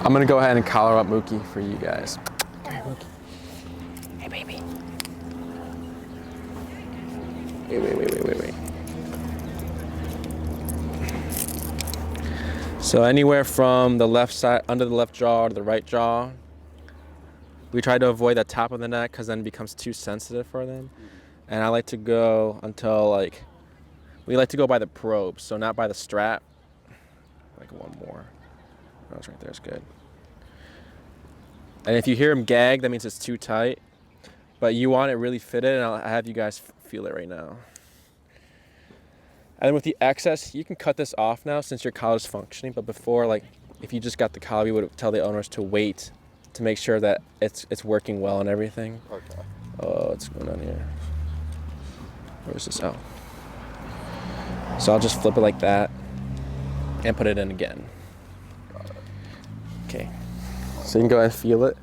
I'm gonna go ahead and collar up Mookie for you guys. Come here, Mookie. Hey, baby. Wait. So anywhere from the left side, under the left jaw to the right jaw, we try to avoid the top of the neck because then it becomes too sensitive for them. And I like to go until we like to go by the probe, so not by the strap. Like one more. Oh, it's right there, it's good. And if you hear him gag, that means it's too tight. But you want it really fitted, and I'll have you guys feel it right now. And with the excess, you can cut this off now since your collar is functioning. But before, if you just got the collar, we would tell the owners to wait to make sure that it's working well and everything. Okay. Oh, what's going on here? Where's this? Oh. So I'll just flip it like that and put it in again. Got it. Okay. So you can go ahead and feel it.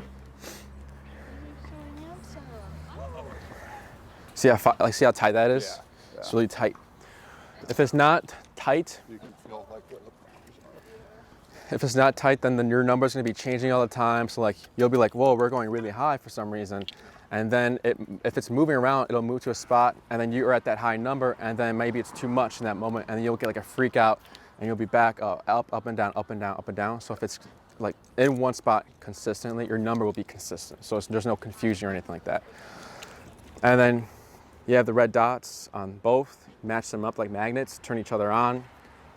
See how tight that is? Yeah. It's really tight. If it's not tight, You can feel like if it's not tight, then your number's gonna be changing all the time. So you'll be like, whoa, we're going really high for some reason. And then if it's moving around, it'll move to a spot and then you're at that high number and then maybe it's too much in that moment and then you'll get a freak out and you'll be back up and down, up and down, up and down. So if it's in one spot consistently, your number will be consistent. So there's no confusion or anything like that. And then you have the red dots on both, match them up like magnets, turn each other on,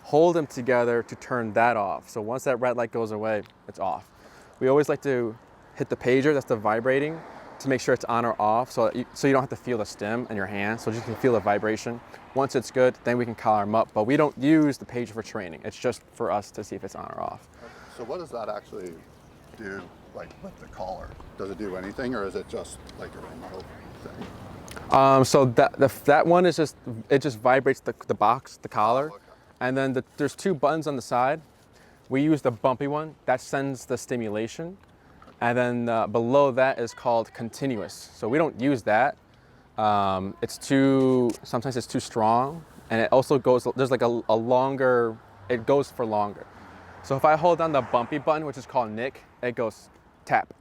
hold them together to turn that off. So once that red light goes away, it's off. We always like to hit the pager, that's the vibrating, to make sure it's on or off, so you don't have to feel the stem in your hand, so you can feel the vibration. Once it's good, then we can collar them up, but we don't use the pager for training. It's just for us to see if it's on or off. So what does that actually do, with the collar? Does it do anything, or is it just like a remote thing? So that one is it just vibrates the box, the collar, Oh, okay. and then there's two buttons on the side. We use the bumpy one that sends the stimulation, and then below that is called continuous. So we don't use that. Sometimes it's too strong, and it also goes. There's a longer. It goes for longer. So if I hold down the bumpy button, which is called Nick, it goes tap.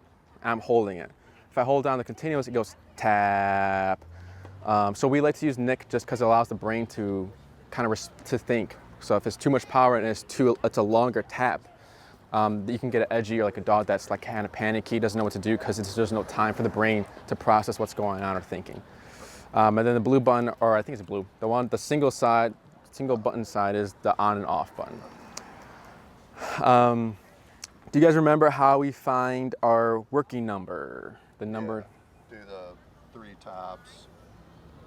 I'm holding it. If I hold down the continuous, it goes tap. So we like to use Nick just because it allows the brain to to think. So if it's too much power and it's a longer tap, you can get an edgy or a dog that's kind of panicky, doesn't know what to do because there's no time for the brain to process what's going on or thinking. And then the blue button, or I think it's blue, the single button side is the on and off button. Do you guys remember how we find our working number? The number. Yeah. Do the 3 taps,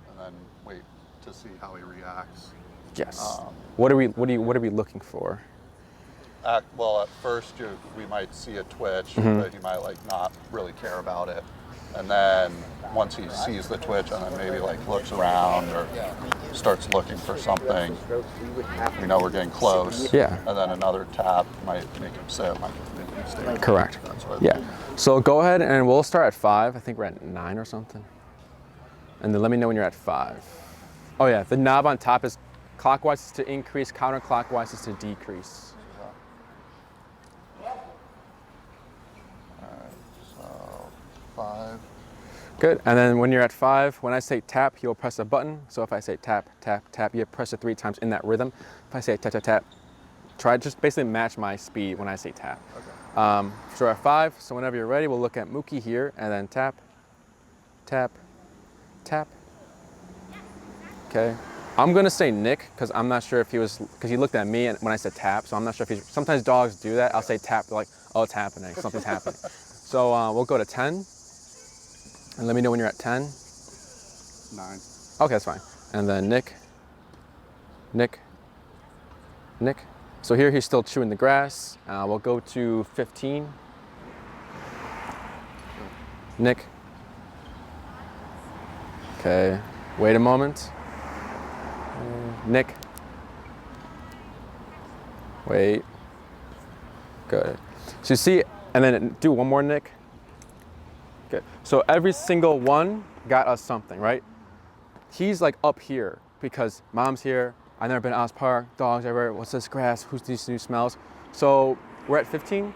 and then wait to see how he reacts. Yes. What are we looking for? Well, at first we might see a twitch, but he might not really care about it. And then once he sees the twitch and then maybe looks around or starts looking for something, we know we're getting close. Yeah. And then another tap might make him sit, might make him stay. Correct. That's what Yeah. So go ahead and we'll start at 5. I think we're at 9 or something. And then let me know when you're at 5. Oh yeah, the knob on top is clockwise is to increase, counterclockwise is to decrease. So 5. Good. And then when you're at 5, when I say tap, you'll press a button. So if I say tap, tap, tap, you press it 3 times in that rhythm. If I say tap, tap, tap, try just basically match my speed when I say tap. Okay. So we're at 5. So whenever you're ready, we'll look at Mookie here and then tap, tap, tap. Okay. I'm gonna say Nick because I'm not sure if because he looked at me and when I said tap, so I'm not sure if sometimes dogs do that. I'll say tap, they're like, oh, it's happening, something's happening. So we'll go to 10, and let me know when you're at 10. 9. Okay, that's fine. And then Nick, Nick, Nick. So here he's still chewing the grass. We'll go to 15. Nick. Okay, wait a moment. Nick. Wait. Good. So you see, and then do one more, Nick. Good. So every single one got us something, right? He's up here because mom's here. I've never been to Oz Park, dogs everywhere. What's this grass? Who's these new smells? So we're at 15.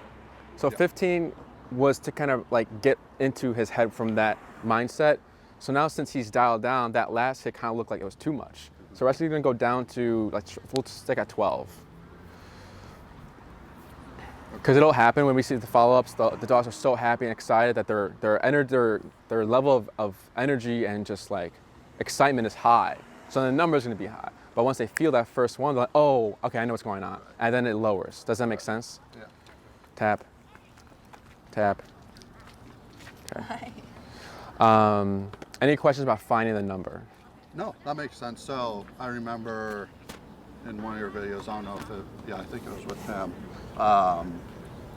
So 15 was to kind of like get into his head from that mindset. So now since he's dialed down, that last hit kind of looked like it was too much. So we're actually gonna go down to, like, we'll stick at 12. Because it'll happen when we see the follow-ups. The dogs are so happy and excited that their level of energy and just like excitement is high. So the number is going to be high. But once they feel that first one, they're like, oh, okay, I know what's going on. And then it lowers. Does that make sense? Yeah. Tap. Tap. Okay. Any questions about finding the number? No, that makes sense. So I remember in one of your videos, I don't know if it, I think it was with him,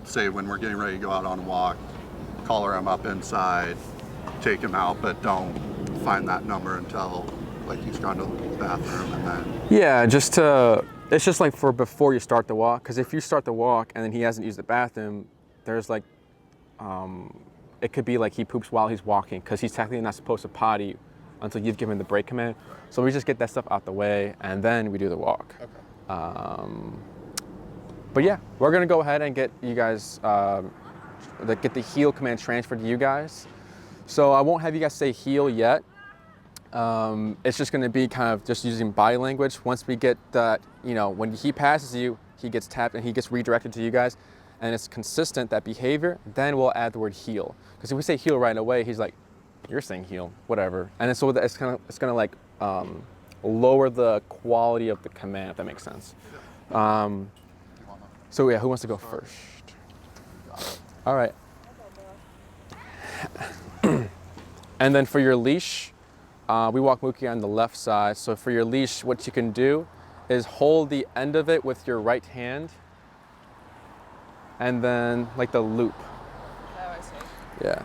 say when we're getting ready to go out on a walk, collar him up inside, take him out, but don't find that number until like he's gone to the bathroom and then. Yeah, it's just like for before you start the walk, because if you start the walk and then he hasn't used the bathroom, there's like, it could be like he poops while he's walking because he's technically not supposed to potty until you've given the break command. So we just get that stuff out the way and then we do the walk. Okay. But yeah, we're gonna go ahead and get you guys, get the heel command transferred to you guys. So I won't have you guys say heel yet. It's just gonna be kind of just using body language. Once we get that, when he passes you, he gets tapped and he gets redirected to you guys, and it's consistent, that behavior, then we'll add the word heel. Because if we say heel right away, he's like, you're saying heel, whatever. And so it's gonna like lower the quality of the command, if that makes sense. So yeah, who wants to go first? All right. And then for your leash, we walk Mookie on the left side. So for your leash, what you can do is hold the end of it with your right hand, and then like the loop. Oh, I see. Yeah.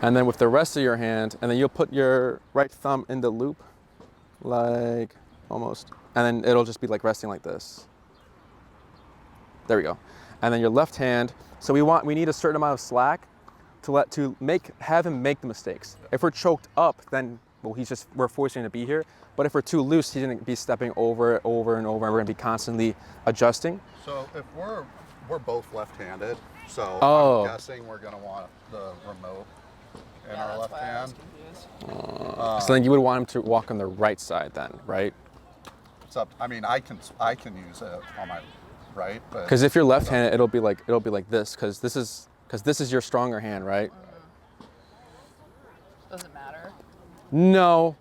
And then with the rest of your hand, and then you'll put your right thumb in the loop, like almost, and then it'll just be like resting like this. There we go. And then your left hand. So we need a certain amount of slack to have him make the mistakes. If we're choked up, then we're forcing him to be here. But if we're too loose, he's gonna be stepping over and over, and we're gonna be constantly adjusting. So if we're both left-handed, so I'm guessing we're gonna want the remote in our left hand. So then you would want him to walk on the right side then, right? It's up. I mean, I can use it on my right, but because if you're left-handed, it'll be like this, because this is your stronger hand, right? Does it matter? No,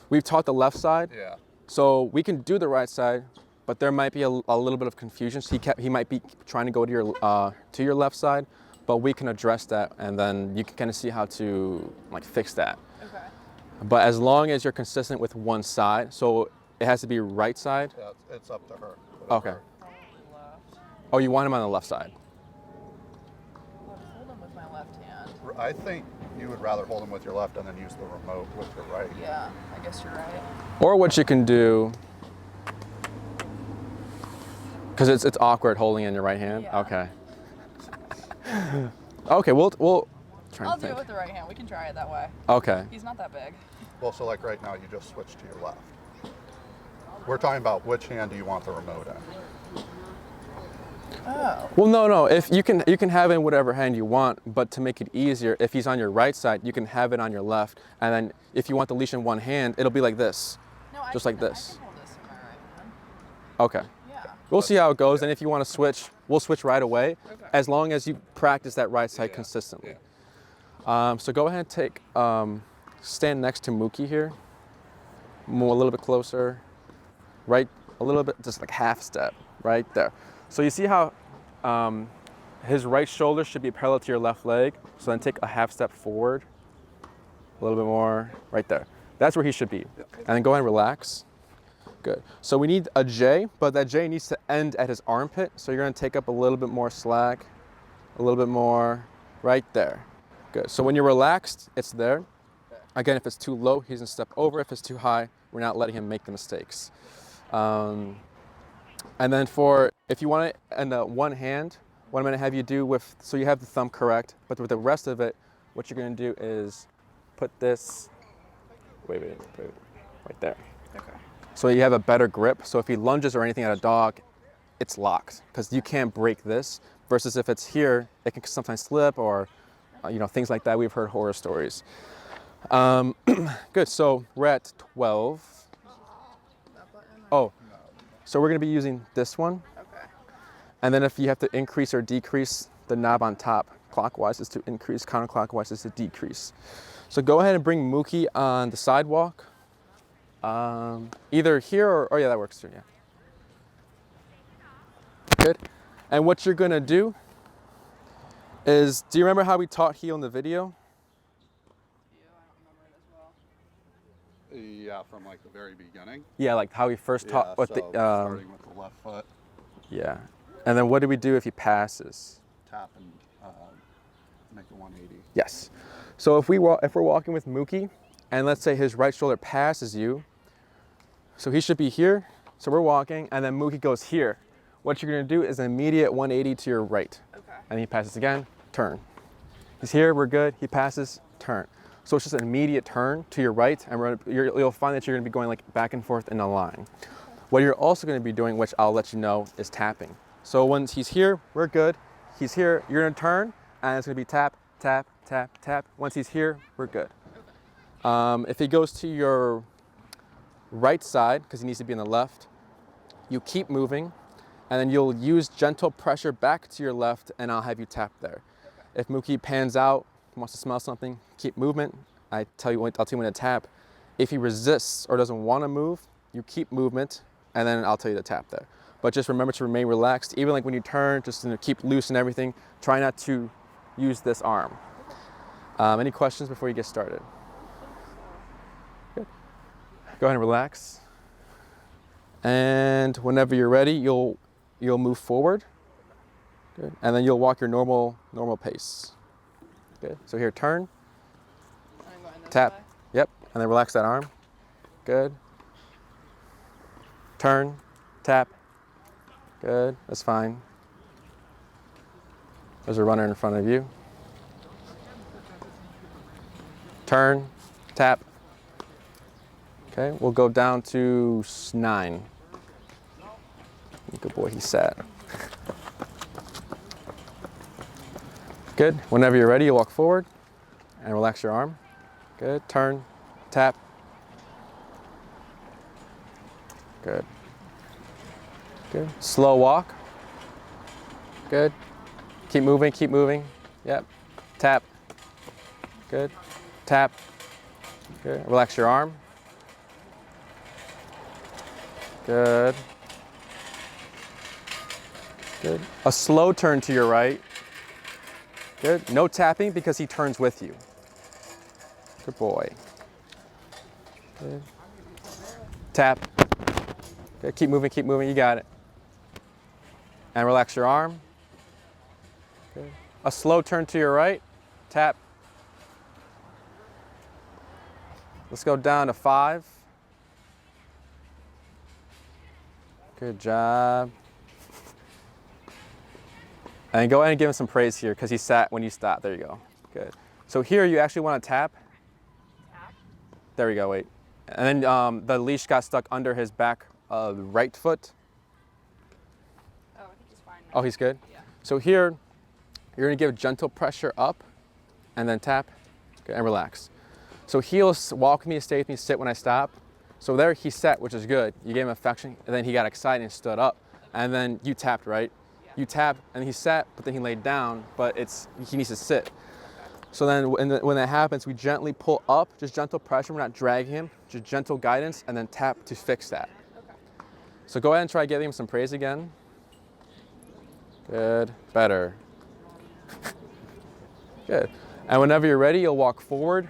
we've taught the left side. Yeah. So we can do the right side, but there might be a little bit of confusion. So he might be trying to go to your left side, but we can address that, and then you can kind of see how to like fix that. Okay. But as long as you're consistent with one side, so it has to be right side. Yeah, it's up to her. Okay. Oh, you want him on the left side? I'll hold him with my left hand. I think you would rather hold him with your left and then use the remote with your right. Yeah, I guess you're right. Or what you can do, because it's awkward holding in your right hand. Yeah. Okay. Okay, we'll try I'll to do think. it with the right hand. We can try it that way. Okay. He's not that big. Well, so like right now, you just switch to your left. We're talking about which hand do you want the remote in? Oh. Well, no. If you can have it in whatever hand you want, but to make it easier, if he's on your right side, you can have it on your left, and then if you want the leash in one hand, it'll be like this, No, just like this. I can hold this in my right hand. Okay. Yeah. We'll see how it goes, and if you want to switch, we'll switch right away, as long as you practice that right side consistently. So go ahead and stand next to Mookie here, a little bit closer, right, a little bit, just like half step, right there. So you see how his right shoulder should be parallel to your left leg, so then take a half step forward, a little bit more, right there. That's where he should be. And then go ahead and relax. Good. So we need a J, but that J needs to end at his armpit. So you're gonna take up a little bit more slack, a little bit more, right there. Good. So when you're relaxed, it's there. Again, if it's too low, he's gonna step over. If it's too high, we're not letting him make the mistakes. And then if you want it in one hand, what I'm gonna have you do so you have the thumb correct, but with the rest of it, what you're gonna do is put this, wait, right there. Okay. So you have a better grip. So if he lunges or anything at a dog, it's locked, because you can't break this. versus if it's here, it can sometimes slip or, you know, things like that. We've heard horror stories. Good, so we're at 12. That button? Oh, so we're gonna be using this one. Okay. And then if you have to increase or decrease the knob on top, clockwise is to increase, counterclockwise is to decrease. So go ahead and bring Mookie on the sidewalk. Either here or, oh yeah, that works too, yeah. Good. And what you're gonna do is, do you remember how we taught heel in the video? Yeah, I don't remember it as well. Yeah, from like the very beginning. Yeah, like how we first taught what so the, starting with the left foot, yeah. And then what do we do if he passes? tap and make a 180. Yes. So if we're walking with Mookie, and let's say his right shoulder passes you, so he should be here. So we're walking, and then Mookie goes here. What you're gonna do is an immediate 180 to your right. Okay. And he passes again, turn. He's here, we're good. He passes, turn. So it's just an immediate turn to your right, and you'll find that you're gonna be going like back and forth in a line. What you're also gonna be doing, which I'll let you know, is tapping. So once he's here, we're good. He's here, you're gonna turn, and it's gonna be tap, tap, tap, tap. Once he's here, we're good. If he goes to your right side, because he needs to be on the left, you keep moving, and then you'll use gentle pressure back to your left, and I'll have you tap there. If Mookie pans out, wants to smell something, keep movement. I'll tell you when to tap. If he resists or doesn't want to move, you keep movement, and then I'll tell you to tap there. But just remember to remain relaxed. Even like when you turn, just keep loose and everything. Try not to use this arm. Any questions before you get started? Good. Go ahead and relax. And whenever you're ready, you'll move forward. Good. And then you'll walk your normal pace. Good. So here, turn, I'm going this tap. way. Yep. And then relax that arm. Good. Turn, tap. Good. That's fine. There's a runner in front of you. Turn, tap. Okay. We'll go down to 9. Good boy. He sat. Good. Whenever you're ready, you walk forward and relax your arm. Good. Turn, tap. Good. Good. Slow walk. Good. Keep moving, keep moving. Yep. Tap. Good. Tap. Good. Relax your arm. Good. Good. A slow turn to your right. Good. No tapping because he turns with you. Good boy. Good. Tap. Good. Keep moving, keep moving. You got it. And relax your arm. Good. A slow turn to your right. Tap. Let's go down to 5. Good job. And go ahead and give him some praise here because he sat when you stopped. There you go. Good. So here you actually want to tap. Tap. There we go, wait. And then the leash got stuck under his back right foot. Oh, I think he's fine now. Oh, he's good? Yeah. So here, you're going to give gentle pressure up and then tap. Okay, and relax. So he'll walk with me, stay with me, sit when I stop. So there he sat, which is good. You gave him affection, and then he got excited and stood up. And then you tapped, right? You tapped, and he sat, but then he laid down, but he needs to sit. So then when that happens, we gently pull up, just gentle pressure. We're not dragging him, just gentle guidance, and then tap to fix that. Okay. So go ahead and try giving him some praise again. Good, better. Good. And whenever you're ready, you'll walk forward.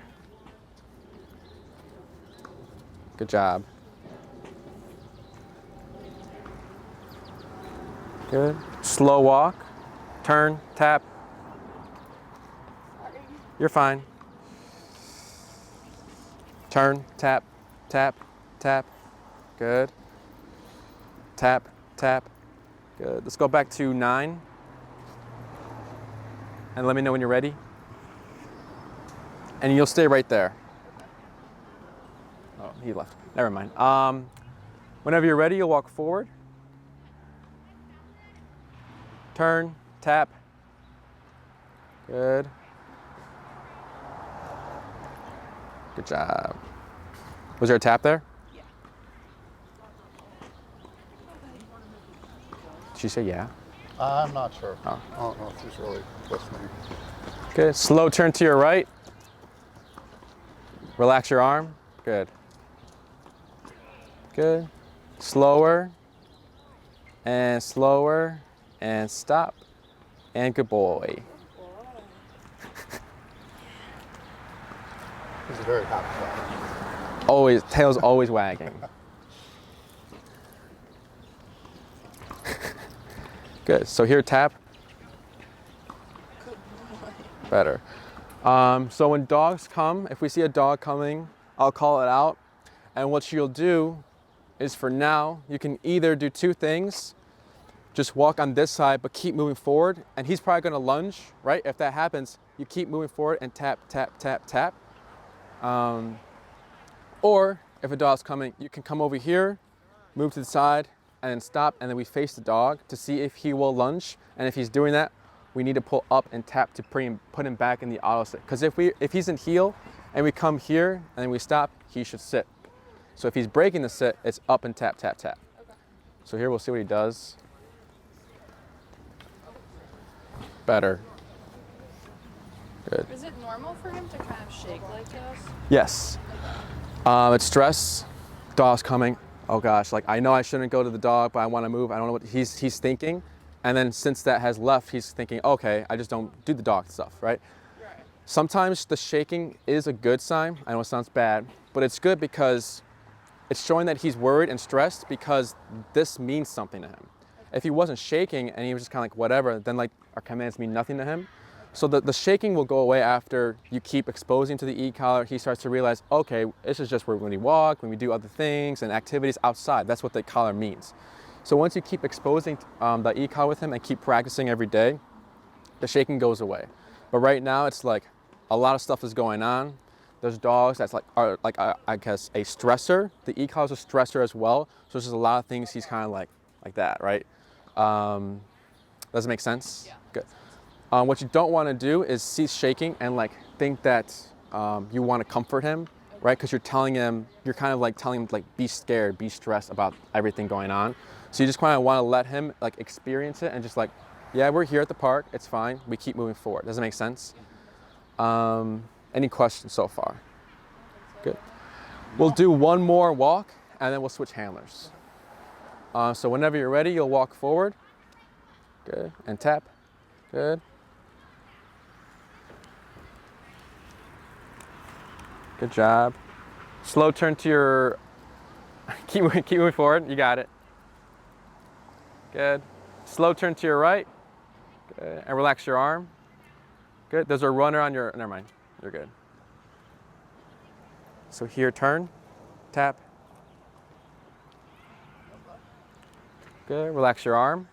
Good job. Good. Slow walk. Turn, tap. Sorry. You're fine. Turn, tap, tap, tap. Good. Tap, tap. Good. Let's go back to 9. And let me know when you're ready. And you'll stay right there. Oh, he left. Never mind. Whenever you're ready, you'll walk forward. Turn, tap. Good. Good job. Was there a tap there? Yeah. Did she say yeah? I'm not sure. Oh. I don't know if she's really listening. Good. Slow turn to your right. Relax your arm. Good. Good. Slower. And slower. And stop. And good boy. He's a very happy dog. Always, tail's always wagging. Good. So here, tap. Better. So when dogs come, if we see a dog coming, I'll call it out. And what you'll do is, for now, you can either do two things. Just walk on this side, but keep moving forward. And he's probably gonna lunge, right? If that happens, you keep moving forward and tap, tap, tap, tap. Or if a dog's coming, you can come over here, move to the side, and then stop, and then we face the dog to see if he will lunge. And if he's doing that, we need to pull up and tap to put him back in the auto sit. Because if he's in heel and we come here and then we stop, he should sit. So if he's breaking the sit, it's up and tap, tap, tap. Okay. So here we'll see what he does. Better. Good. Is it normal for him to kind of shake like this? Yes. It's stress. Dog's coming. Oh gosh, like I know I shouldn't go to the dog, but I want to move. I don't know what he's thinking. And then since that has left, he's thinking, okay, I just don't do the dog stuff, right? Right. Sometimes the shaking is a good sign. I know it sounds bad, but it's good because it's showing that he's worried and stressed because this means something to him. If he wasn't shaking and he was just kind of like whatever, then like our commands mean nothing to him. So the shaking will go away after you keep exposing to the e-collar. He starts to realize, okay, this is just when we walk, when we do other things and activities outside. That's what the collar means. So once you keep exposing the e-collar with him and keep practicing every day, the shaking goes away. But right now it's like a lot of stuff is going on. There's dogs that's I guess a stressor. The e-collar is a stressor as well. So there's just a lot of things he's kind of like that, right? Does it make sense? Yeah. Good. What you don't want to do is cease shaking and like think that you want to comfort him, right? Because you're telling him, you're kind of like telling him like be scared, be stressed about everything going on. So you just kind of want to let him like experience it and just like, yeah, we're here at the park, it's fine. We keep moving forward. Does it make sense? Any questions so far? Good. We'll do one more walk and then we'll switch handlers. So whenever you're ready, you'll walk forward. Good. And tap. Good. Good job. Slow turn to your, keep moving forward, you got it. Good. Slow turn to your right. Good. And relax your arm. Good. There's a runner on your, never mind, you're good. So here, turn, tap. Good. Relax your arm.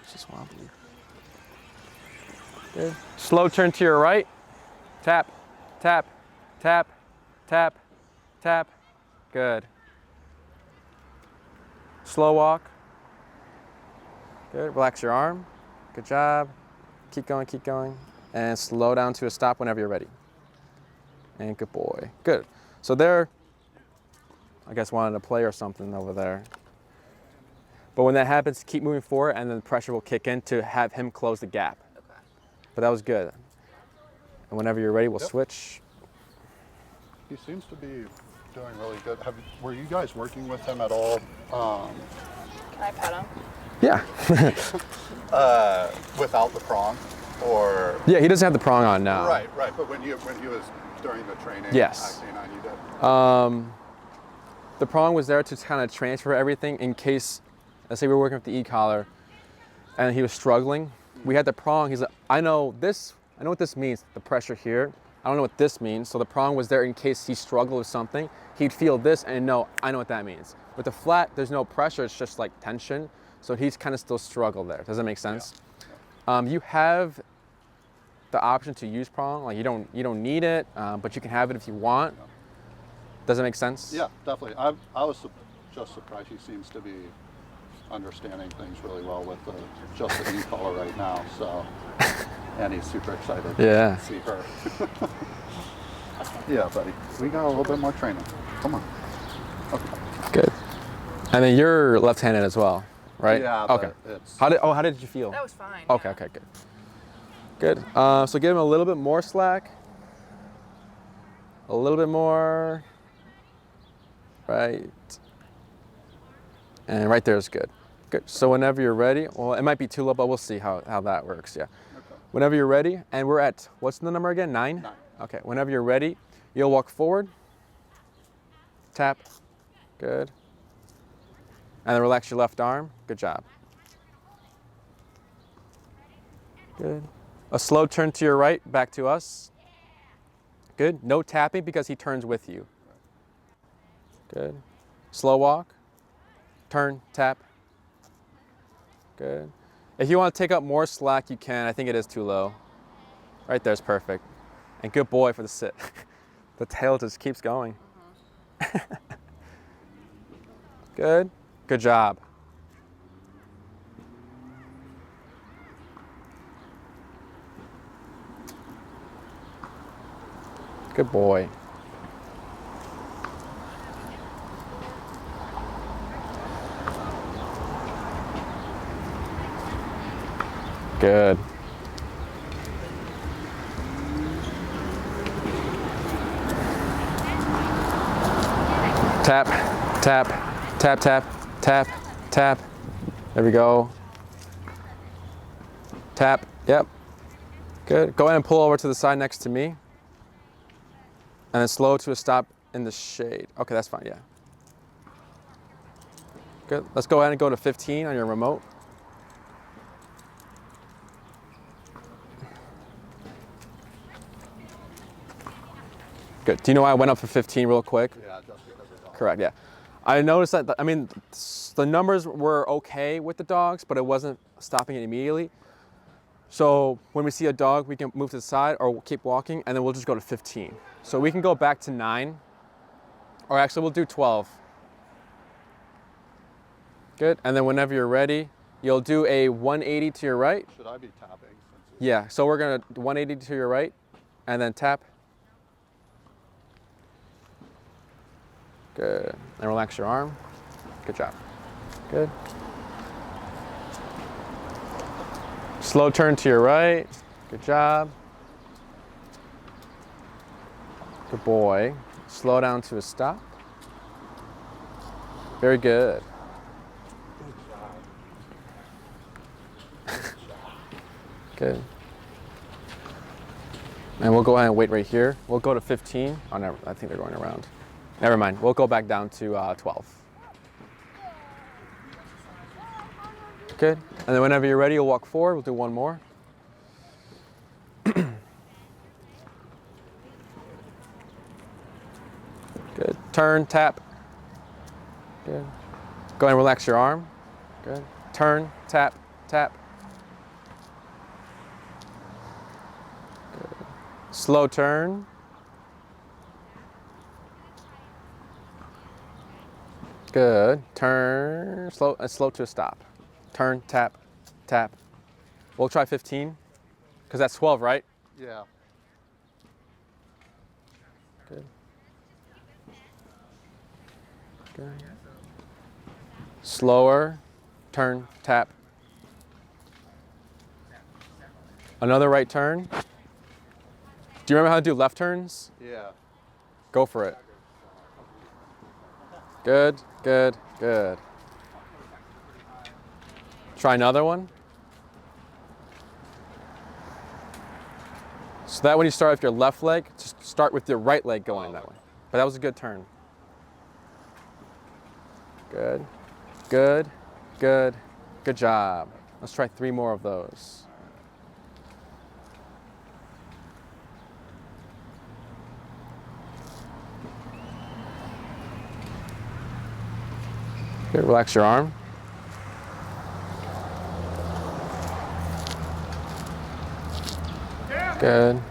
It's just wobbly. Good. Slow turn to your right. Tap, tap, tap, tap, tap. Good. Slow walk. Good. Relax your arm. Good job. Keep going, keep going. And slow down to a stop whenever you're ready. And good boy. Good. So there, I guess wanted to play or something over there. But when that happens, keep moving forward and then the pressure will kick in to have him close the gap. Okay. But that was good. And whenever you're ready, we'll switch. He seems to be doing really good. Were you guys working with him at all? Can I pet him? Yeah. Without the prong, or Yeah, he doesn't have the prong on now. right. But when he was during the training, Yes. at K9, you did. The prong was there to kind of transfer everything in case, let's say we were working with the e-collar and he was struggling. We had the prong. He's like, I know what this means, the pressure here. I don't know what this means. So the prong was there in case he struggled with something. He'd feel this and know, I know what that means. With the flat, there's no pressure. It's just like tension. So he's kind of still struggle there. Does that make sense? Yeah. You have the option to use prong. Like you don't need it, but you can have it if you want. Does it make sense? Yeah, definitely. I was just surprised. He seems to be understanding things really well with just the e-collar right now. So, and he's super excited Yeah. to see her. Yeah, buddy. We got a little bit more training. Come on. Okay. Good. And then you're left-handed as well, right? Yeah. Okay. But it's, How did you feel? That was fine. Okay. yeah. Okay. Good. Good. So give him a little bit more slack. A little bit more. Right. And right there is good. Good. So whenever you're ready, well, it might be too low, but we'll see how that works. Yeah. okay. Whenever you're ready, and we're at, what's the number again? 9? 9. Okay. Whenever you're ready, you'll walk forward. Tap. Good. And then relax your left arm. Good job. Good. A slow turn to your right, back to us. Good. No tapping because he turns with you. Good. Slow walk. Turn, tap. Good. If you want to take up more slack, you can. I think it is too low. Right there's perfect. And good boy for the sit. The tail just keeps going. Good. Good job. Good boy. Good. Tap, tap, tap, tap, tap, tap. There we go. Tap, yep. Good. Go ahead and pull over to the side next to me. And then slow to a stop in the shade. Okay, that's fine, yeah. Good. Let's go ahead and go to 15 on your remote. Good. Do you know why I went up to 15 real quick? Yeah, just because of dog. Correct, yeah. I noticed that, the numbers were okay with the dogs, but it wasn't stopping it immediately. So when we see a dog, we can move to the side or keep walking, and then we'll just go to 15. So we can go back to 9, or actually we'll do 12. Good, and then whenever you're ready, you'll do a 180 to your right. Should I be tapping? Since Yeah, so we're gonna 180 to your right, and then tap. Good, and relax your arm. Good job. Good. Slow turn to your right. Good job. Good boy. Slow down to a stop. Very good. Good. And we'll go ahead and wait right here. We'll go to 15. Oh, never. I think they're going around. Never mind. We'll go back down to 12. Good. And then whenever you're ready, you'll walk forward. We'll do one more. Good. Turn, tap. Good. Go ahead and relax your arm. Good. Turn, tap, tap. Good. Slow turn. Good. Turn, slow to a stop. Turn, tap, tap. We'll try 15, because that's 12, right? Yeah. Good. Good. Slower, turn, tap. Another right turn. Do you remember how to do left turns? Yeah. Go for it. Good, good, good. Try another one. So that when you start with your left leg, just start with your right leg going that way. But that was a good turn. Good, good, good, good job. Let's try 3 more of those. Good, relax your arm. Good.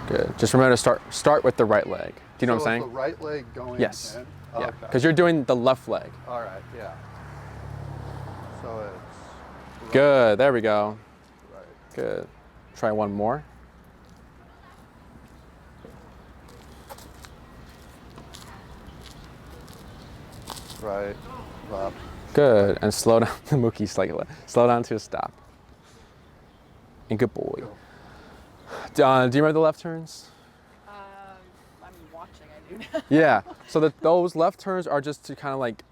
Good. Just remember to start with the right leg. Do you know what I'm saying? The right leg going Yes. in? Yeah. Okay. Because you're doing the left leg. All right, yeah. So it's Good, there we go. right. Good. Try one more. Right, left. Good, and slow down. The Mookie's like, slow down to a stop. And good boy. Do you remember the left turns? I'm watching. I do now. Yeah. So those left turns are just to kind of like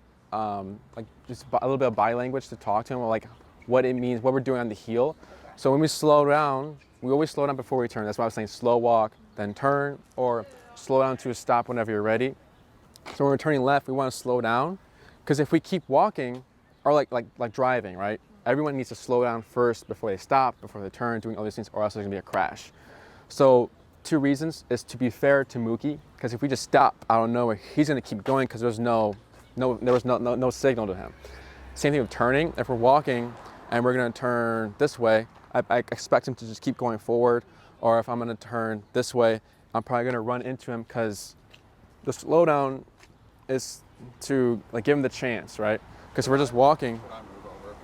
just a little bit of body language to talk to him, like what it means, what we're doing on the heel. Okay. So when we slow down, we always slow down before we turn. That's why I was saying slow walk, then turn, or slow down to a stop whenever you're ready. So when we're turning left, we want to slow down, because if we keep walking, or like driving, right? Everyone needs to slow down first before they stop, before they turn, doing all these things, or else there's gonna be a crash. So 2 reasons is to be fair to Mookie, because if we just stop out of nowhere, he's gonna keep going because there was no signal to him. Same thing with turning. If we're walking and we're gonna turn this way, I expect him to just keep going forward, or if I'm gonna turn this way, I'm probably gonna run into him, because the slowdown is to like give him the chance, right? Because we're just walking. Can I move over?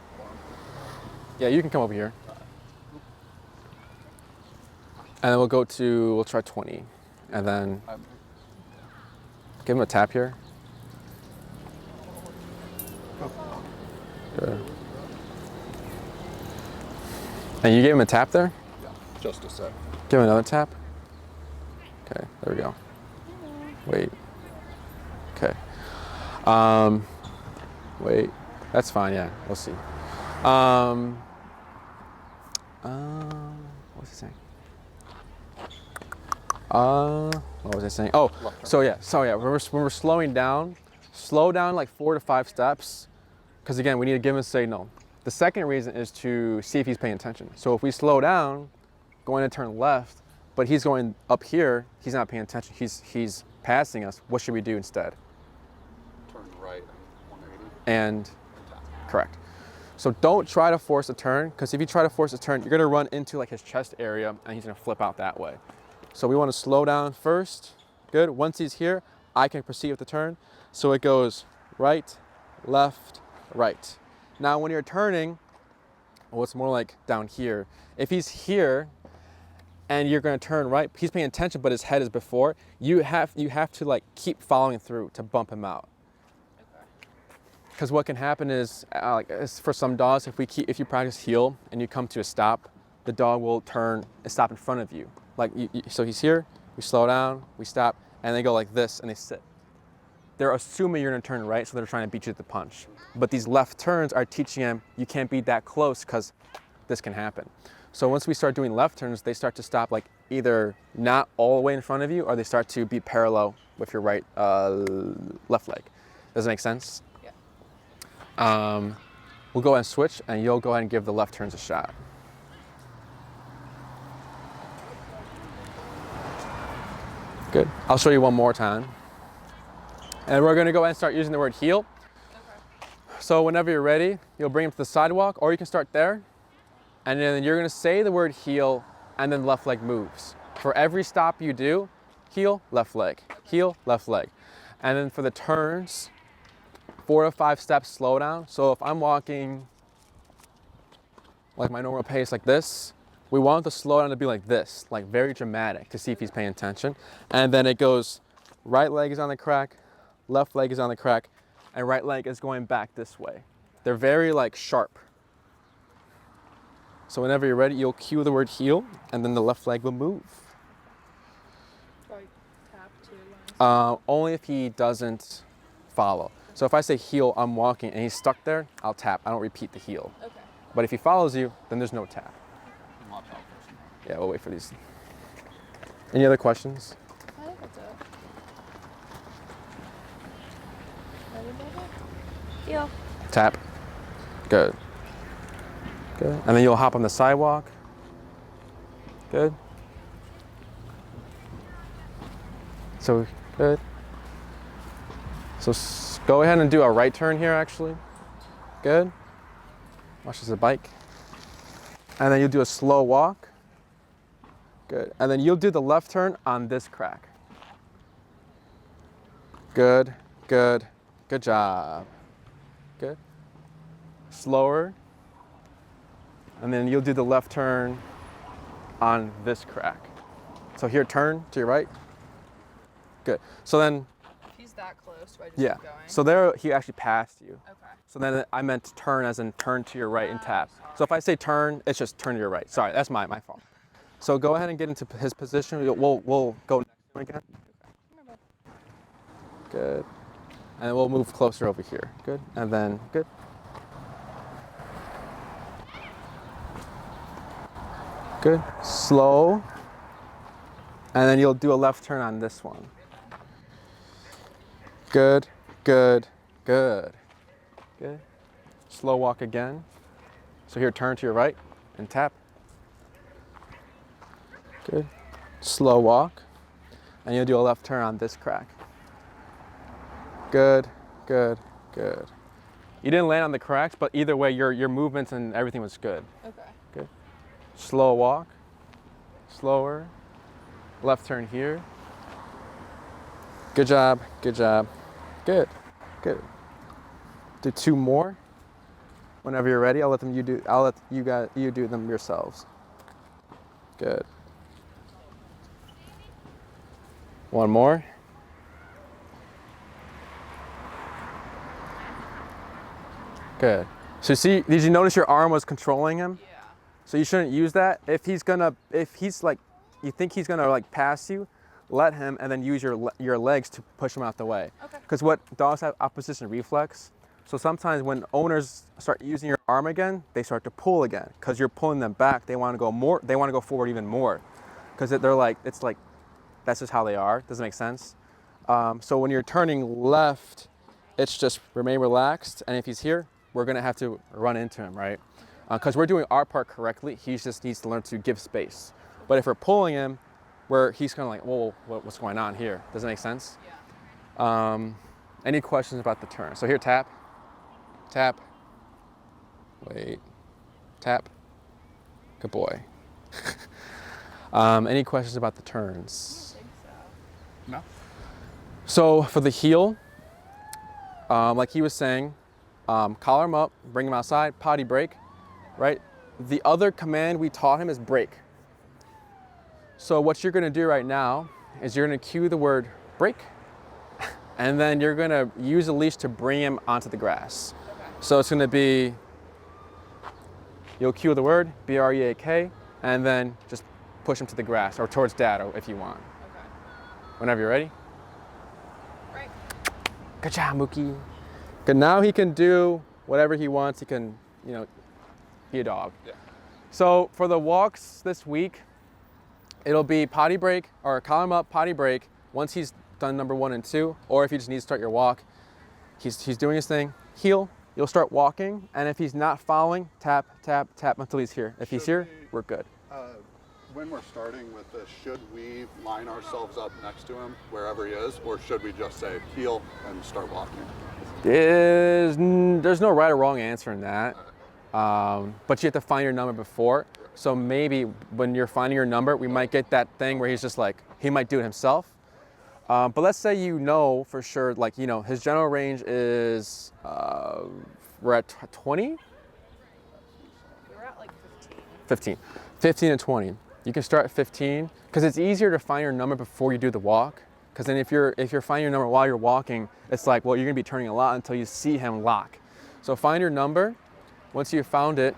Yeah, you can come over here. And then we'll try 20. And then give him a tap here. Good. And you gave him a tap there? Yeah, just a sec. Give him another tap. Okay, there we go. Wait. Okay. Wait. That's fine, yeah, we'll see. What's he saying? What was I saying? Oh, so yeah, when we're slowing down, slow down like 4 to 5 steps, because again, we need to give him a signal. The second reason is to see if he's paying attention. So if we slow down, going to turn left, but he's going up here, he's not paying attention. He's passing us. What should we do instead? Turn right and 180. And correct. So don't try to force a turn, because if you try to force a turn, you're gonna run into like his chest area and he's gonna flip out that way. So we wanna slow down first. Good, once he's here, I can proceed with the turn. So it goes right, left, right. Now when you're turning, well, it's more like down here. If he's here and you're gonna turn right, he's paying attention, but his head is before, you have to like keep following through to bump him out. Because what can happen is, for some dogs, if you practice heel and you come to a stop, the dog will turn and stop in front of you. So he's here, we slow down, we stop, and they go like this and they sit. They're assuming you're gonna turn right, so they're trying to beat you at the punch. But these left turns are teaching them you can't be that close, because this can happen. So once we start doing left turns, they start to stop like either not all the way in front of you, or they start to be parallel with your left leg. Does that make sense? We'll go ahead and switch, and you'll go ahead and give the left turns a shot. Good. I'll show you one more time. And we're gonna go ahead and start using the word heel. Okay. So whenever you're ready, you'll bring him to the sidewalk, or you can start there. And then you're gonna say the word heel, and then left leg moves. For every stop you do, heel, left leg, heel, left leg. And then for the turns, 4 to 5 steps slow down. So if I'm walking like my normal pace like this, we want the slow down to be like this, like very dramatic, to see if he's paying attention. And then it goes, right leg is on the crack, left leg is on the crack, and right leg is going back this way. They're very like sharp. So whenever you're ready, you'll cue the word heel, and then the left leg will move. Like tap to Only if he doesn't follow. So if I say heel, I'm walking, and he's stuck there, I'll tap. I don't repeat the heel. Okay. But if he follows you, then there's no tap. Watch out for some. Yeah, we'll wait for these. Any other questions? I think that's it. Ready, baby? Heel. Tap. Good. Good. And then you'll hop on the sidewalk. Good. So, good. So go ahead and do a right turn here, actually. Good. Watch this, a bike. And then you'll do a slow walk. Good. And then you'll do the left turn on this crack. Good, good, good job. Good. slower, and then you'll do the left turn on this crack. So here, turn to your right. Good. So then, If he's that close, do I just yeah. keep going? So there, he actually passed you. Okay. So then I meant to turn as in turn to your right and tap. Sorry. So if I say turn, it's just turn to your right. Sorry, that's my fault. So go ahead and get into his position. We'll go next to him again. Good. And then we'll move closer over here. Good. And then good. Good. Slow. And then you'll do a left turn on this one. Good, good, good. Good. Slow walk again. So here, turn to your right and tap. Good. Slow walk. And you'll do a left turn on this crack. Good, good, good. You didn't land on the cracks, but either way, your movements and everything was good. Okay. Good. Slow walk. Slower. Left turn here. Good job, good job. Good, good. Do 2 more. Whenever you're ready, I'll let you do them yourselves. Good. 1 more. Good. So see, did you notice your arm was controlling him? Yeah. So you shouldn't use that. If he's like, you think he's gonna like pass you, let him and then use your legs to push him out the way. Okay. Because what dogs have opposition reflex. So sometimes when owners start using your arm again, they start to pull again because you're pulling them back. They want to go more. They want to go forward even more because they're like, it's like, that's just how they are. Doesn't make sense. So when you're turning left, it's just remain relaxed. And if he's here, we're gonna have to run into him, right? Because we're doing our part correctly. He just needs to learn to give space. But if we're pulling him, where he's kind of like, whoa, what's going on here? Does it make sense? Yeah. Any questions about the turn? So here, tap, tap, wait, tap, good boy. Any questions about the turns? I think so. No. So for the heel, like he was saying, collar him up, bring him outside, potty break, right? The other command we taught him is break. So what you're gonna do right now is you're gonna cue the word break, and then you're gonna use a leash to bring him onto the grass. Okay. So it's gonna be, you'll cue the word, B-R-E-A-K, and then just push him to the grass or towards dad or if you want. Okay. Whenever you're ready. Right. Good job, Mookie. Good, now he can do whatever he wants. He can, be a dog. Yeah. So for the walks this week, it'll be potty break or collar him up, potty break once he's done number 1 and 2, or if you just need to start your walk, he's doing his thing. Heel, you'll start walking, and if he's not following, tap, tap, tap until he's here. If he's here, we're good. When we're starting with this, should we line ourselves up next to him wherever he is, or should we just say heel and start walking? There's no right or wrong answer in that, but you have to find your number before. So maybe when you're finding your number, we might get that thing where he's just like, he might do it himself. But let's say for sure, like, his general range is, we're at 20? We were at like 15. 15 and 20. You can start at 15 because it's easier to find your number before you do the walk. Because then if you're finding your number while you're walking, it's like, well, you're gonna be turning a lot until you see him lock. So find your number. Once you've found it,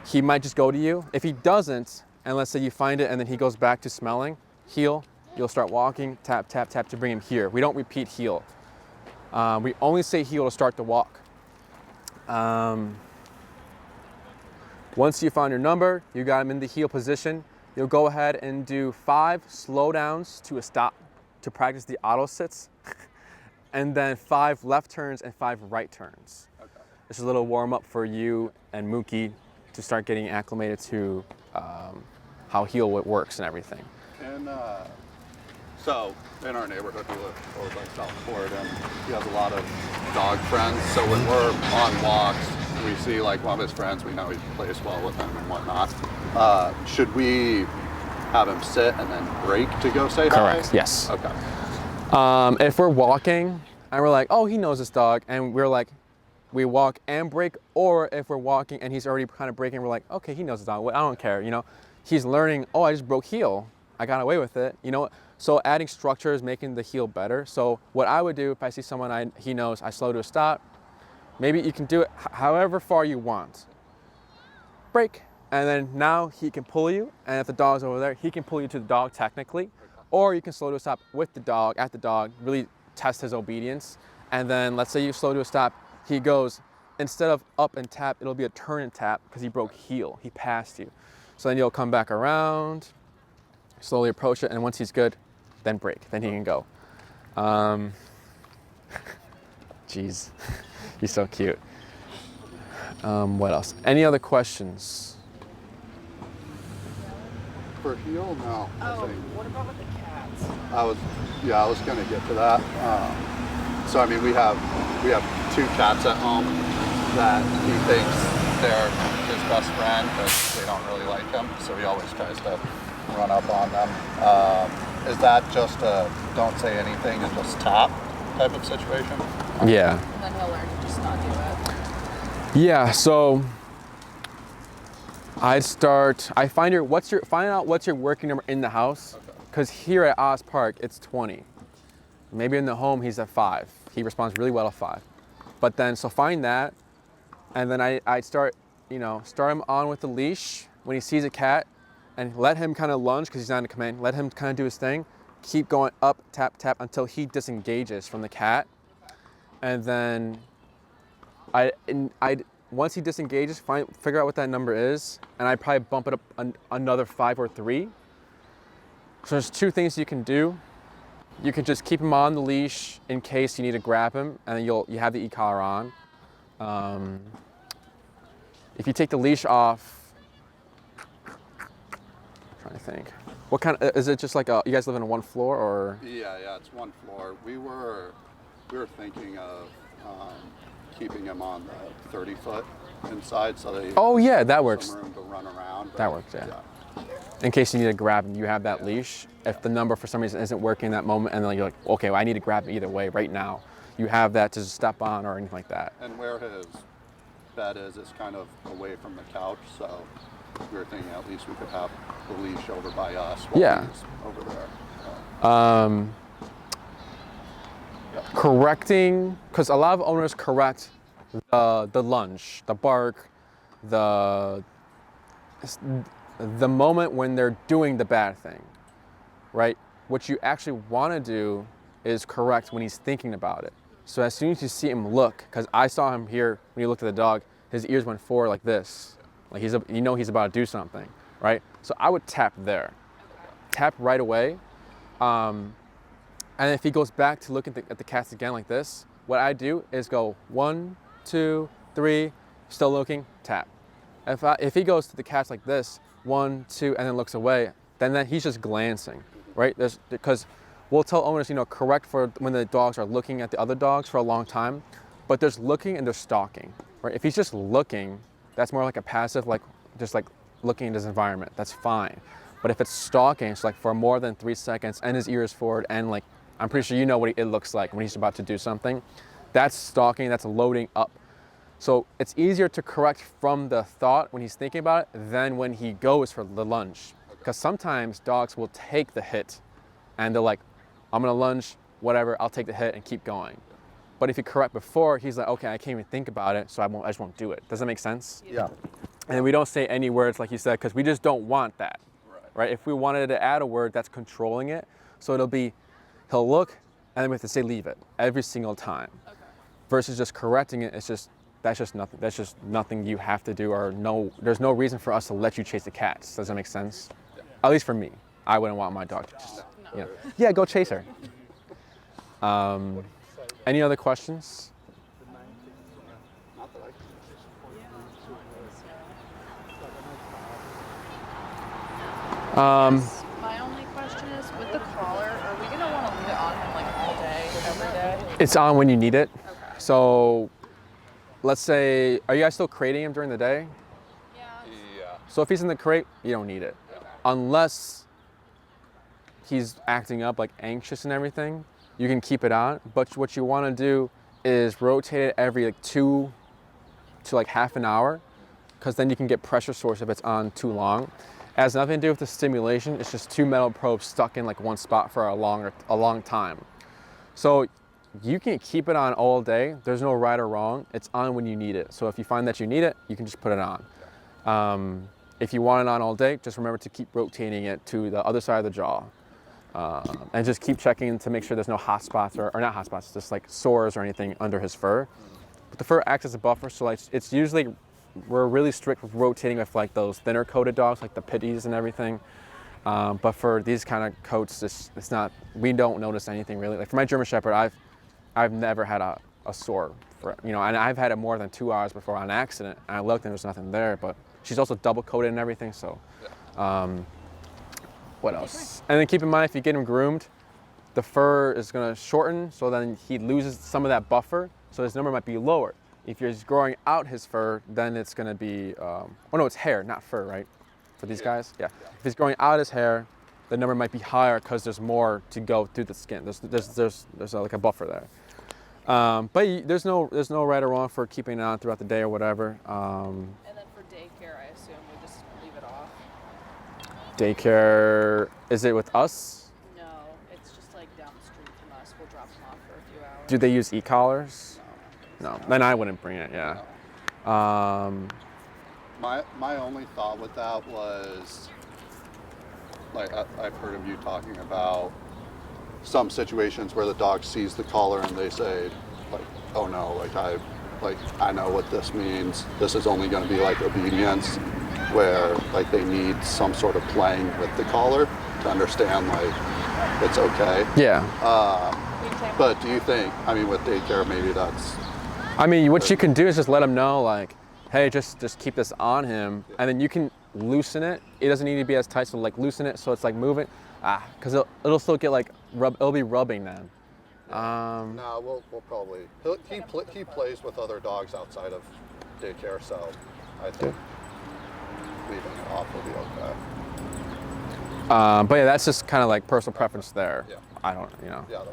he might just go to you. If he doesn't, and let's say you find it and then he goes back to smelling, heel, you'll start walking, tap, tap, tap to bring him here. We don't repeat heel. We only say heel to start the walk. Once you found your number, you got him in the heel position, you'll go ahead and do 5 slow downs to a stop to practice the auto sits, and then 5 left turns and 5 right turns. Okay. This is a little warm up for you and Mookie to start getting acclimated to how heel works and everything. And so in our neighborhood, we live over by Southport, and he has a lot of dog friends. So when we're on walks, we see like one of his friends, we know he plays well with him and whatnot. Should we have him sit and then break to go say hi? Correct, yes. Okay. If we're walking and we're like, oh, he knows this dog, and we're like, we walk and break, or if we're walking and he's already kind of breaking, we're like, okay, he knows it's on. I don't care, you know. He's learning, oh, I just broke heel. I got away with it, you know. So adding structure is making the heel better. So what I would do if I see someone he knows, I slow to a stop. Maybe you can do it however far you want. Break, and then now he can pull you, and if the dog's over there, he can pull you to the dog technically, or you can slow to a stop with the dog, at the dog, really test his obedience. And then let's say you slow to a stop, he goes, instead of up and tap, it'll be a turn and tap because he broke heel, he passed you. So then you'll come back around, slowly approach it, and once he's good, then break, then he can go. Jeez, he's so cute. What else? Any other questions? For heel, no. Oh, what about with the cats? I was gonna get to that. So I mean, we have 2 cats at home that he thinks they're his best friend, but they don't really like him, so he always tries to run up on them. Is that just a don't say anything and just tap type of situation? Yeah. And then he'll learn to just not do it. Yeah, so I find out what's your working number in the house, because here at Oz Park, it's 20. Maybe in the home, he's at 5. He responds really well at 5. But then, so find that, and then I'd start him on with the leash when he sees a cat, and let him kind of lunge, because he's not in command, let him kind of do his thing, keep going up, tap, tap, until he disengages from the cat. And then once he disengages, figure out what that number is, and I'd probably bump it up another 5 or 3. So there's 2 things you can do. You can just keep him on the leash in case you need to grab him, and then you have the e-collar on. If you take the leash off, I'm trying to think. What kind of, is it just like you guys live in one floor, or? Yeah, it's 1 floor. We were thinking of keeping him on the 30-foot inside, so they that works. Some room to run around. That works, yeah. In case you need to grab him, you have that leash. If the number for some reason isn't working in that moment, and then you're like, okay, well, I need to grab him either way right now. You have that to just step on or anything like that. And where his bed is kind of away from the couch, so we were thinking at least we could have the leash over by us while he's over there. Correcting, because a lot of owners correct the lunge, the bark, the moment when they're doing the bad thing, right? What you actually want to do is correct when he's thinking about it. So as soon as you see him look, because I saw him here when he looked at the dog, his ears went forward like this, like he's about to do something, right? So I would tap there, tap right away. And if he goes back to look at the cats again like this, what I do is go 1, 2, 3, still looking, tap. If he goes to the cats like this, 1, 2, and then looks away, then he's just glancing, right? Because we'll tell owners, correct for when the dogs are looking at the other dogs for a long time, but there's looking and there's stalking, right? If he's just looking, that's more like a passive, just looking at his environment, that's fine. But if it's stalking, it's like for more than 3 seconds and his ear is forward and like, I'm pretty sure you know what it looks like when he's about to do something. That's stalking, that's loading up. So it's easier to correct from the thought when he's thinking about it than when he goes for the lunge. Because sometimes dogs will take the hit and they're like, I'm gonna lunge, whatever, I'll take the hit and keep going. But if you correct before, he's like, okay, I can't even think about it, so I just won't do it. Does that make sense? Yeah. And we don't say any words like you said, because we just don't want that, right? If we wanted to add a word, that's controlling it. So it'll be, he'll look, and then we have to say leave it every single time. Okay. Versus just correcting it, that's just nothing. That's just nothing you have to do, or there's no reason for us to let you chase the cats. Does that make sense? Yeah. At least for me. I wouldn't want my dog to just, yeah, go chase her. Any other questions? My only question is, with the collar, are we gonna want to leave it on him like all day, every day? It's on when you need it. Okay. So let's say, are you guys still crating him during the day? Yeah. So if he's in the crate, you don't need it. Okay. Unless he's acting up like anxious and everything, you can keep it on. But what you want to do is rotate it every like 2 to like half an hour, because then you can get pressure source if it's on too long. It has nothing to do with the stimulation. It's just 2 metal probes stuck in like one spot for a long time. So you can keep it on all day. There's no right or wrong. It's on when you need it. So if you find that you need it, you can just put it on. If you want it on all day, just remember to keep rotating it to the other side of the jaw. And just keep checking to make sure there's no hot spots, or not hot spots, just like sores or anything under his fur. But the fur acts as a buffer, so like it's usually, we're really strict with rotating with like those thinner coated dogs, like the pitties and everything. But for these kind of coats, it's not, we don't notice anything really. Like for my German Shepherd, I've never had a sore, and I've had it more than 2 hours before on accident, and I looked and there was nothing there, but she's also double coated and everything, so. What else? And then keep in mind, if you get him groomed, the fur is gonna shorten, so then he loses some of that buffer, so his number might be lower. If you're just growing out his fur, then it's gonna be, oh no, it's hair, not fur, right? For these guys, yeah. If he's growing out his hair, the number might be higher because there's more to go through the skin. There's like a buffer there. But there's no right or wrong for keeping it on throughout the day or whatever. And then for daycare, I assume we just leave it off. Daycare, is it with us? No, it's just like down the street from us. We'll drop them off for a few hours. Do they use e-collars? No, then I wouldn't bring it, yeah. My only thought with that was, like, I've heard of you talking about some situations where the dog sees the collar and they say, like, oh no, I know what this means. This is only going to be like obedience, where like they need some sort of playing with the collar to understand like it's okay. Yeah. But do you think, I mean, with daycare, maybe that's... I mean, what you can do is just let him know, like, hey, just keep this on him, and then you can loosen it. It doesn't need to be as tight, so like loosen it so it's like moving. Because it'll still get like it'll be rubbing then. No, we'll probably, he plays with other dogs outside of daycare, so I think leaving it off will be okay. But yeah, that's just kind of like personal preference there. Yeah. I don't, Yeah,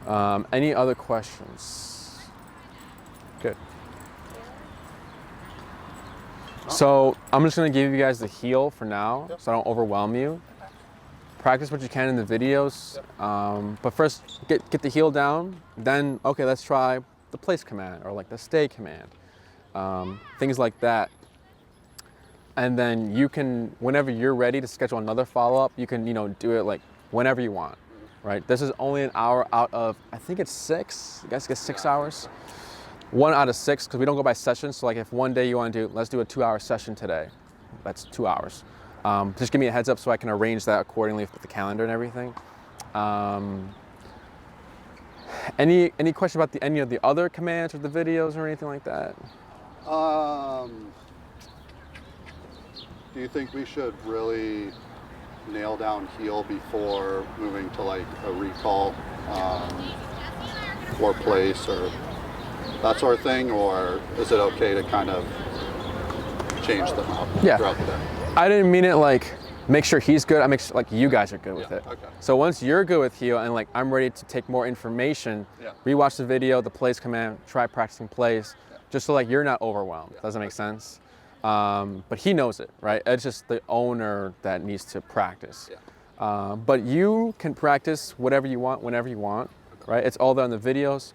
that's... Any other questions? Good. So I'm just gonna give you guys the heel for now, so I don't overwhelm you. Practice what you can in the videos, but first get the heel down. Then okay, let's try the place command or like the stay command, things like that. And then you can, whenever you're ready to schedule another follow-up, you can do it like whenever you want, right? This is only an hour out of, I think it's 6. You guys get 6 hours. 1 out of 6, because we don't go by sessions. So like if one day you want to do, let's do a 2-hour session today. That's 2 hours. Just give me a heads up so I can arrange that accordingly with the calendar and everything. Any question about any of the other commands or the videos or anything like that? Do you think we should really nail down heel before moving to like a recall or place or that sort of thing, or is it okay to kind of change them up throughout the day? I didn't mean it like make sure he's good. I make sure like you guys are good with it. Okay. So once you're good with heel and like I'm ready to take more information, rewatch the video, the place command, try practicing place, just so like you're not overwhelmed. Does that make sense? But he knows it, right? It's just the owner that needs to practice. But you can practice whatever you want, whenever you want, right? It's all there in the videos.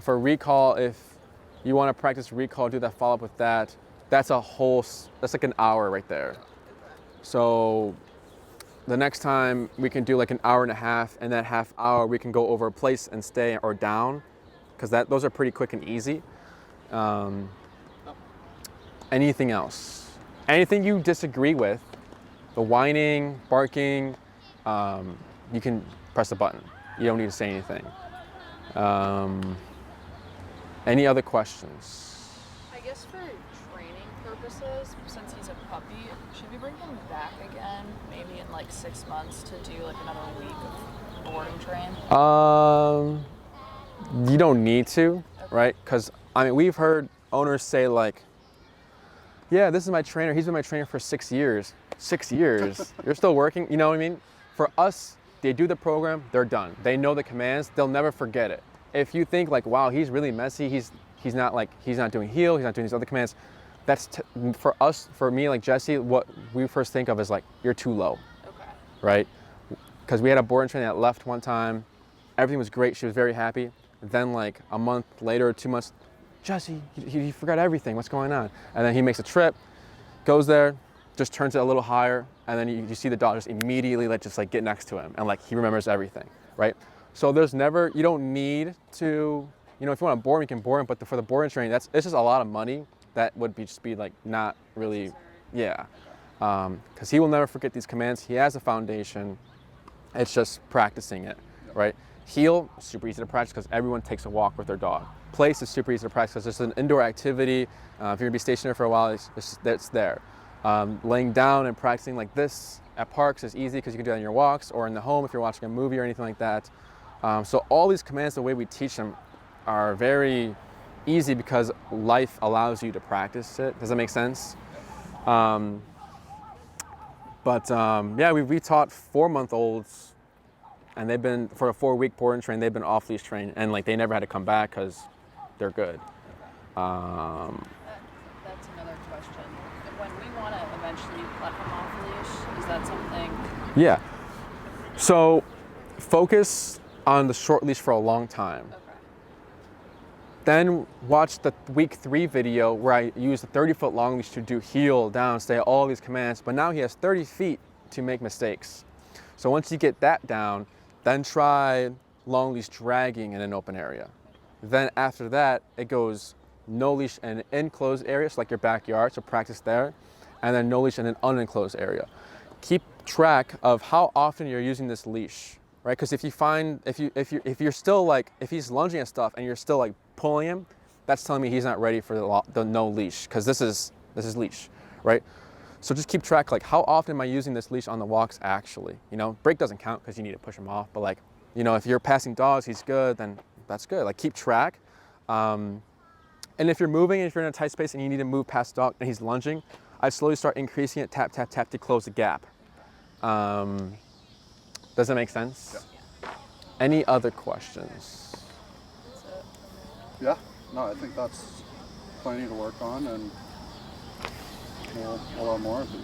For recall, if you want to practice recall, do that follow-up with that, that's like an hour right there. So the next time we can do like an hour and a half, and that half hour we can go over place and stay or down, because those are pretty quick and easy. Anything else? Anything you disagree with, the whining, barking, you can press the button. You don't need to say anything. Any other questions? I guess for training purposes, since he's a puppy, should we bring him back again, maybe in like 6 months to do like another week of boarding train? You don't need to, right? Because I mean, we've heard owners say like, yeah, this is my trainer. He's been my trainer for 6 years. 6 years? You're still working? You know what I mean? For us, they do the program, they're done. They know the commands, they'll never forget it. if you think like, wow, he's really messy, he's not doing heel, he's not doing these other commands, that's for me, like Jesse, what we first think of is like, you're too low. Okay. Right? Because we had a board and train that left one time, everything was great, she was very happy. Then like a month later or 2 months, Jesse, you forgot everything, what's going on? And then he makes a trip, goes there, just turns it a little higher, and then you see the dog just immediately just like get next to him, and like he remembers everything, right? So there's never, you don't need to, if you want to board him, you can board him, but for the board and training, it's just a lot of money that would just be like not really, yeah. Because he will never forget these commands. He has a foundation. It's just practicing it, right? Heel, super easy to practice because everyone takes a walk with their dog. Place is super easy to practice because it's an indoor activity. If you're gonna be stationary for a while, it's there. Laying down and practicing like this at parks is easy because you can do that in your walks or in the home if you're watching a movie or anything like that. So all these commands, the way we teach them, are very easy because life allows you to practice it. Does that make sense? Yeah, we taught 4-month-olds, and they've been, for a 4-week board and train, they've been off leash trained, and like they never had to come back because they're good. That's another question. When we want to eventually let him off leash, is that something? Yeah. So focus on the short leash for a long time. Okay. Then watch the week 3 video where I use the 30-foot long leash to do heel, down, stay, all these commands, but now he has 30 feet to make mistakes. So once you get that down, then try long leash dragging in an open area. Then after that, it goes no leash in an enclosed area, so like your backyard, so practice there, and then no leash in an unenclosed area. Keep track of how often you're using this leash, right? Because if you find, if you're still like, if he's lunging at stuff and you're still like pulling him, that's telling me he's not ready for the no leash, because this is leash, right? So just keep track, like how often am I using this leash on the walks actually? Break doesn't count because you need to push him off, but like, if you're passing dogs, he's good, then that's good. Like keep track. And if you're moving, if you're in a tight space and you need to move past the dog and he's lunging, I slowly start increasing it, tap, tap, tap to close the gap. Does that make sense? Yeah. Any other questions? Yeah, no, I think that's plenty to work on, and we'll have more of these.